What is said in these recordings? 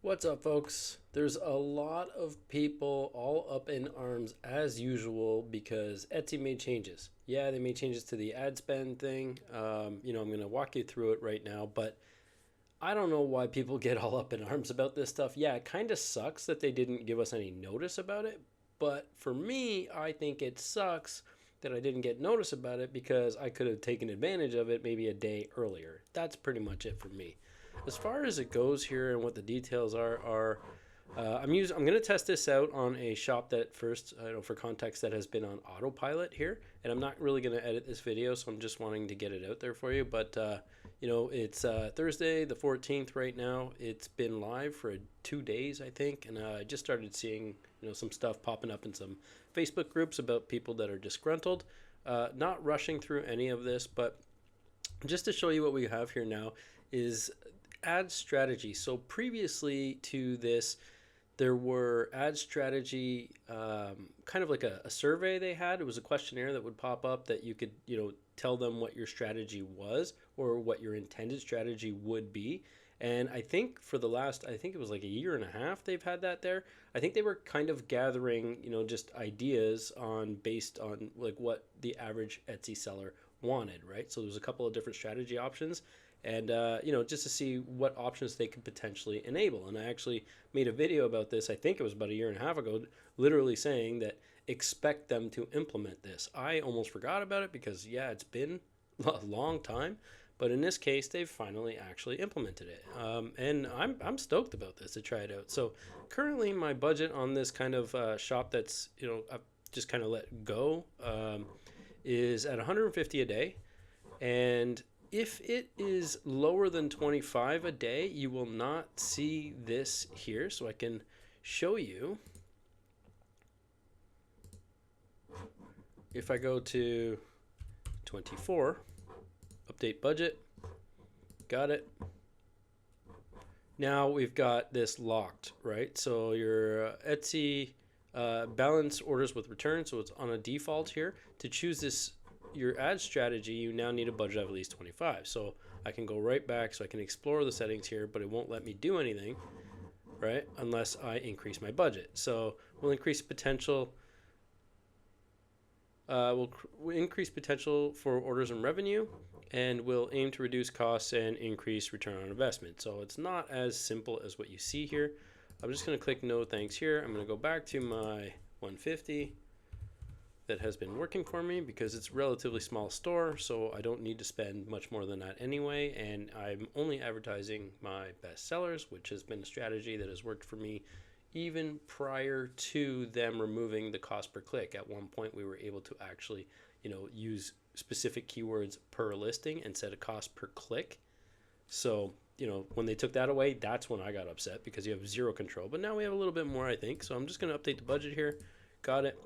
What's up, folks? There's a lot of people all up in arms as usual because Etsy made changes. Yeah, they made changes to the ad spend thing. I'm going to walk you through it right now, but I don't know why people get all up in arms about this stuff. Yeah, it kind of sucks that they didn't give us any notice about it, but for me, I think it sucks that I didn't get notice about it because I could have taken advantage of it maybe a day earlier. That's pretty much it for me. As far as it goes here and what the details are I'm going to test this out on a shop that first, for context, that has been on autopilot here, and I'm not really going to edit this video, so I'm just wanting to get it out there for you. But it's Thursday the 14th right now. It's been live for 2 days, I think, and I just started seeing some stuff popping up in some Facebook groups about people that are disgruntled. Not rushing through any of this, but just to show you what we have here now is ad strategy. So previously to this, there were ad strategy, kind of like a survey they had. It was a questionnaire that would pop up that you could tell them what your strategy was or what your intended strategy would be. And I think for the last, I think it was like a year and a half, they've had that there. I think they were kind of gathering just ideas on based on like what the average Etsy seller wanted, right? So there's a couple of different strategy options, and just to see what options they could potentially enable. And I actually made a video about this. I think it was about a year and a half ago, literally saying that expect them to implement this. I almost forgot about it because it's been a long time, but in this case, they've finally actually implemented it, and I'm stoked about this to try it out. So currently, my budget on this kind of shop that's I've just kind of let go is at 150 a day, and if it is lower than 25 a day, you will not see this here. So I can show you. If I go to 24, update budget, got it. Now we've got this locked, right? So your Etsy balance orders with return, so it's on a default here. To choose this, your ad strategy, you now need a budget of at least 25. So I can go right back, so I can explore the settings here, but it won't let me do anything, right? Unless I increase my budget. So we'll increase potential. We'll increase potential for orders and revenue, and we'll aim to reduce costs and increase return on investment. So it's not as simple as what you see here. I'm just going to click no thanks here. I'm going to go back to my 150 that has been working for me because it's a relatively small store, so I don't need to spend much more than that anyway, and I'm only advertising my best sellers, which has been a strategy that has worked for me even prior to them removing the cost per click. At one point we were able to actually use specific keywords per listing and set a cost per click. So when they took that away, that's when I got upset because you have zero control. But now we have a little bit more, I think. So I'm just going to update the budget here. Got it.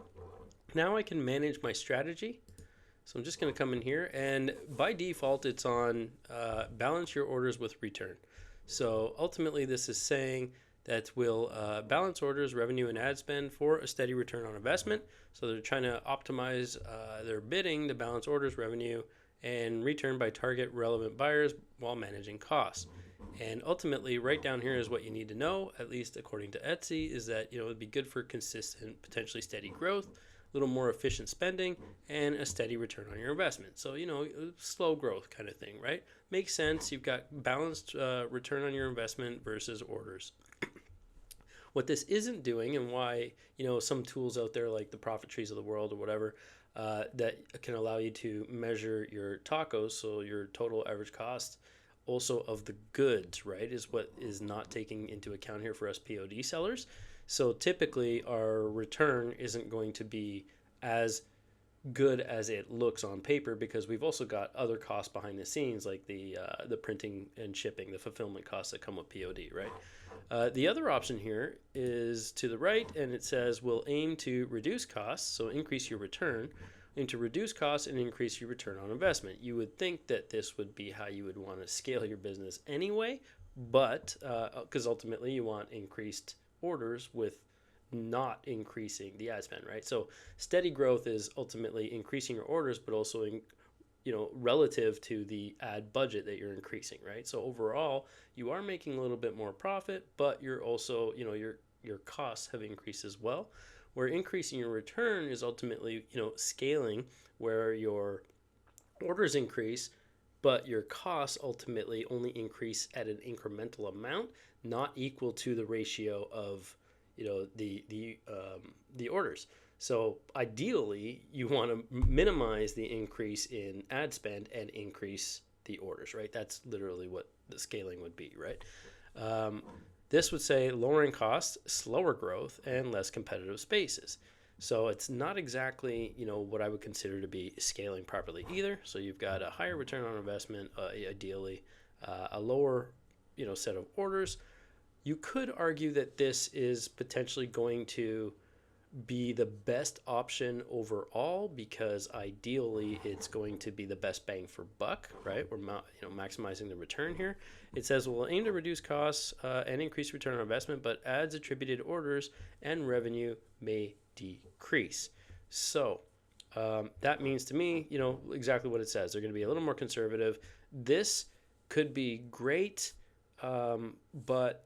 Now I can manage my strategy. So I'm just going to come in here, and by default it's on balance your orders with return. So ultimately this is saying that will balance orders, revenue, and ad spend for a steady return on investment. So they're trying to optimize their bidding to balance orders, revenue, and return by target relevant buyers while managing costs. And ultimately, right down here is what you need to know, at least according to Etsy, is that it'd be good for consistent, potentially steady growth, a little more efficient spending, and a steady return on your investment. So slow growth kind of thing, right? Makes sense. You've got balanced return on your investment versus orders. What this isn't doing, and why some tools out there like the Profit Trees of the world or whatever that can allow you to measure your tacos, so your total average cost also of the goods, right, is what is not taking into account here for us POD sellers. So typically our return isn't going to be as good as it looks on paper because we've also got other costs behind the scenes like the printing and shipping, the fulfillment costs that come with POD, right? The other option here is to the right, and it says we'll aim to reduce costs, so increase your return, and to reduce costs and increase your return on investment. You would think that this would be how you would want to scale your business anyway, but because ultimately you want increased orders with not increasing the ad spend, right? So steady growth is ultimately increasing your orders, but also relative to the ad budget that you're increasing, right? So overall, you are making a little bit more profit, but you're also, your costs have increased as well. Where increasing your return is ultimately, scaling, where your orders increase, but your costs ultimately only increase at an incremental amount, not equal to the ratio of, the orders. So ideally, you want to minimize the increase in ad spend and increase the orders, right? That's literally what the scaling would be, right? This would say lowering costs, slower growth, and less competitive spaces. So it's not exactly, what I would consider to be scaling properly either. So you've got a higher return on investment, ideally, a lower, set of orders. You could argue that this is potentially going to be the best option overall, because ideally it's going to be the best bang for buck, right? We're maximizing the return here. It says we'll aim to reduce costs and increase return on investment, but ads attributed orders and revenue may decrease. So that means to me, exactly what it says. They're going to be a little more conservative. This could be great, but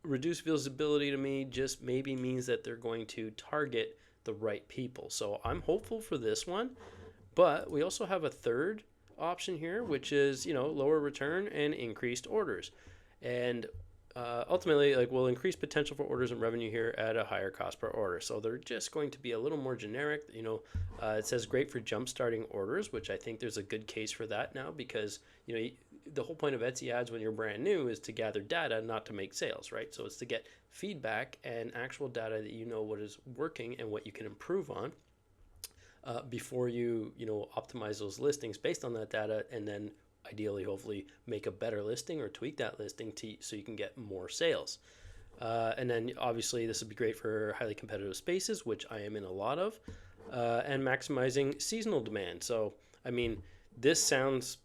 reduced visibility to me just maybe means that they're going to target the right people. So I'm hopeful for this one, but we also have a third option here, which is, lower return and increased orders. And ultimately, we'll increase potential for orders and revenue here at a higher cost per order. So they're just going to be a little more generic. It says great for jump starting orders, which I think there's a good case for that now, because, the whole point of Etsy ads when you're brand new is to gather data, not to make sales, right? So it's to get feedback and actual data that what is working and what you can improve on before you optimize those listings based on that data, and then ideally, hopefully, make a better listing or tweak that listing so you can get more sales. And then obviously this would be great for highly competitive spaces, which I am in a lot of, and maximizing seasonal demand. So, this sounds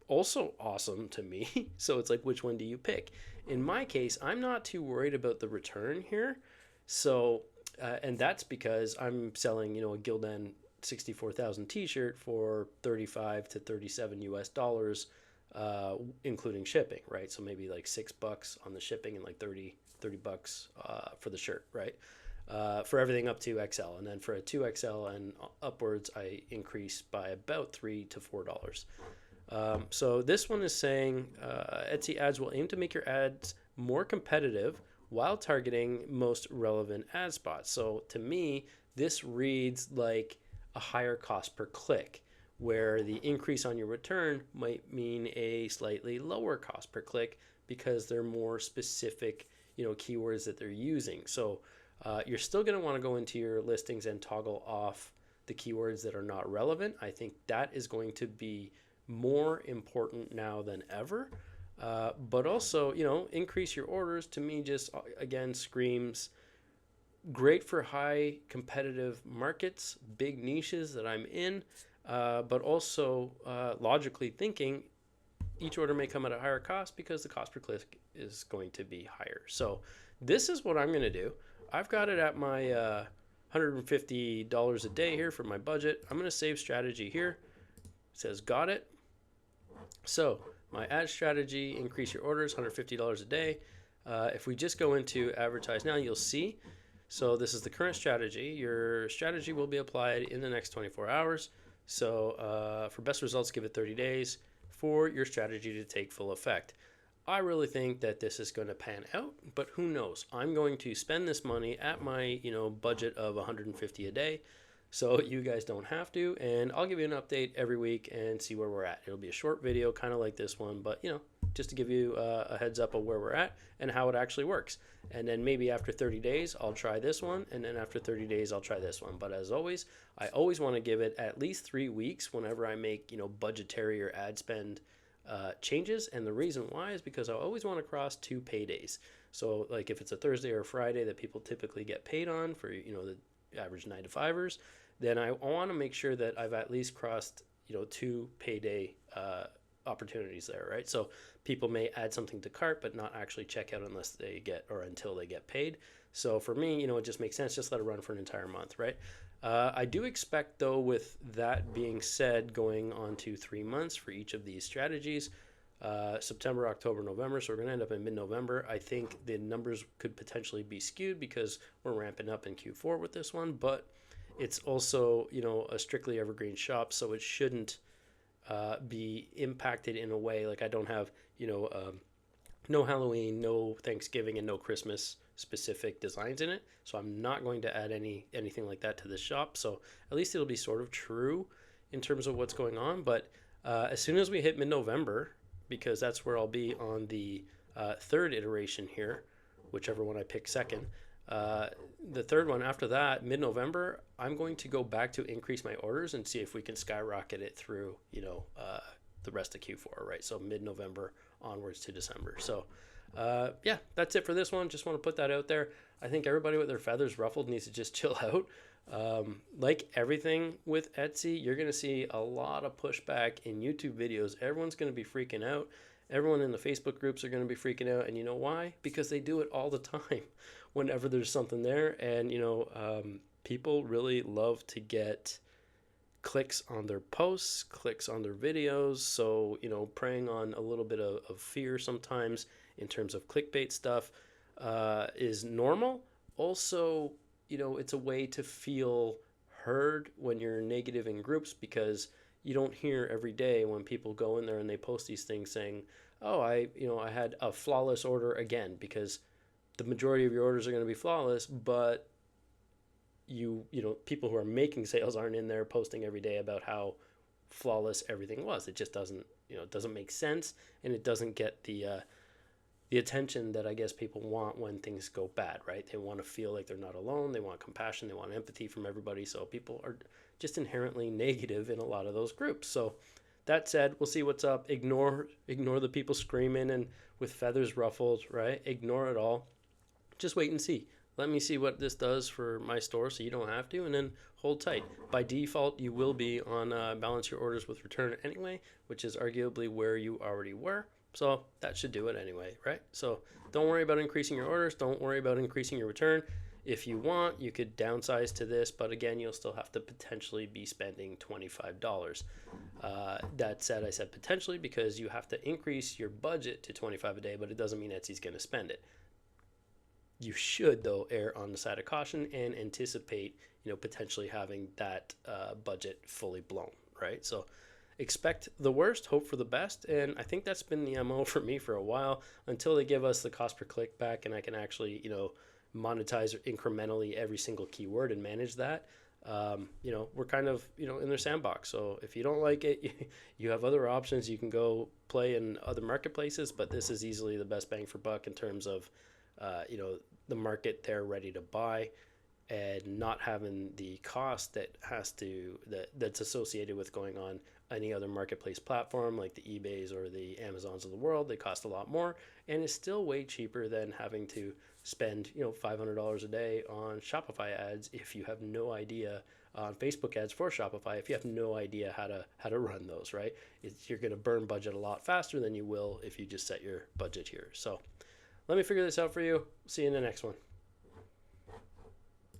also awesome to me. So it's which one do you pick? In my case, I'm not too worried about the return here. So, and that's because I'm selling, a Gildan 64,000 t-shirt for 35 to 37 US dollars, including shipping, right? So maybe $6 on the shipping and $30 for the shirt, right? For everything up to XL. And then for a 2XL and upwards, I increase by about $3 to $4. So this one is saying Etsy ads will aim to make your ads more competitive while targeting most relevant ad spots. So to me, this reads like a higher cost per click, where the increase on your return might mean a slightly lower cost per click because they're more specific, keywords that they're using. So you're still going to want to go into your listings and toggle off the keywords that are not relevant. I think that is going to be more important now than ever. But also, increase your orders to me just, again, screams great for high competitive markets, big niches that I'm in, but also logically thinking each order may come at a higher cost because the cost per click is going to be higher. So this is what I'm going to do. I've got it at my $150 a day here for my budget. I'm going to save strategy here. It says got it. So my ad strategy, increase your orders, $150 a day. If we just go into advertise now, you'll see. So this is the current strategy. Your strategy will be applied in the next 24 hours. So for best results, give it 30 days for your strategy to take full effect. I really think that this is going to pan out, but who knows? I'm going to spend this money at my budget of $150 a day, so you guys don't have to, and I'll give you an update every week and see where we're at. It'll be a short video, kind of like this one, but just to give you a heads up of where we're at and how it actually works. And then maybe after 30 days, I'll try this one, and then after 30 days, I'll try this one. But as always, I always want to give it at least 3 weeks whenever I make budgetary or ad spend changes. And the reason why is because I always want to cross 2 paydays. So if it's a Thursday or a Friday that people typically get paid on for the average 9 to 5ers, then I want to make sure that I've at least crossed 2 payday opportunities there, right? So people may add something to cart but not actually check out unless they get or until they get paid. So for me, it just makes sense, just let it run for an entire month, right? I do expect, though, with that being said, going on to 3 months for each of these strategies, September, October, November. So we're going to end up in mid-November. I think the numbers could potentially be skewed because we're ramping up in Q4 with this one, but it's also, a strictly evergreen shop, so it shouldn't be impacted in a way like I don't have, no Halloween, no Thanksgiving, and no Christmas specific designs in it. So I'm not going to add anything like that to this shop. So at least it'll be sort of true in terms of what's going on. But as soon as we hit mid-November, because that's where I'll be on the third iteration here, whichever one I pick second. The third one after that, mid-November, I'm going to go back to increase my orders and see if we can skyrocket it through, the rest of Q4, right? So mid-November onwards to December. So, yeah, that's it for this one. Just want to put that out there. I think everybody with their feathers ruffled needs to just chill out. Like everything with Etsy, you're going to see a lot of pushback in YouTube videos. Everyone's going to be freaking out. Everyone in the Facebook groups are going to be freaking out. And you know why? Because they do it all the time whenever there's something there. And, people really love to get clicks on their posts, clicks on their videos. So, preying on a little bit of fear sometimes in terms of clickbait stuff is normal. Also, it's a way to feel heard when you're negative in groups, because you don't hear every day when people go in there and they post these things saying, oh, I had a flawless order again, because the majority of your orders are going to be flawless, but people who are making sales aren't in there posting every day about how flawless everything was. It just doesn't, it doesn't make sense, and it doesn't get the attention that I guess people want when things go bad, right? They want to feel like they're not alone. They want compassion. They want empathy from everybody. So people are just inherently negative in a lot of those groups. So that said, we'll see what's up. Ignore the people screaming and with feathers ruffled, right? Ignore it all. Just wait and see. Let me see what this does for my store so you don't have to, and then hold tight. By default, you will be on balance your orders with return anyway, which is arguably where you already were. So that should do it anyway, right? So don't worry about increasing your orders. Don't worry about increasing your return. If you want, you could downsize to this, but again, you'll still have to potentially be spending $25. That said, I said potentially because you have to increase your budget to $25 a day, but it doesn't mean Etsy's going to spend it. You should, though, err on the side of caution and anticipate, potentially having that budget fully blown, right? So expect the worst, hope for the best, and I think that's been the MO for me for a while, until they give us the cost per click back and I can actually, monetize incrementally every single keyword and manage that. We're kind of, in their sandbox. So if you don't like it, you have other options. You can go play in other marketplaces, but this is easily the best bang for buck in terms of, the market they're ready to buy, and not having the cost that's associated with going on any other marketplace platform like the eBays or the Amazons of the world. They cost a lot more, and it's still way cheaper than having to spend $500 a day on Shopify ads if you have no idea, on Facebook ads for Shopify if you have no idea how to run those, right? You're going to burn budget a lot faster than you will if you just set your budget here. So let me figure this out for you. See you in the next one.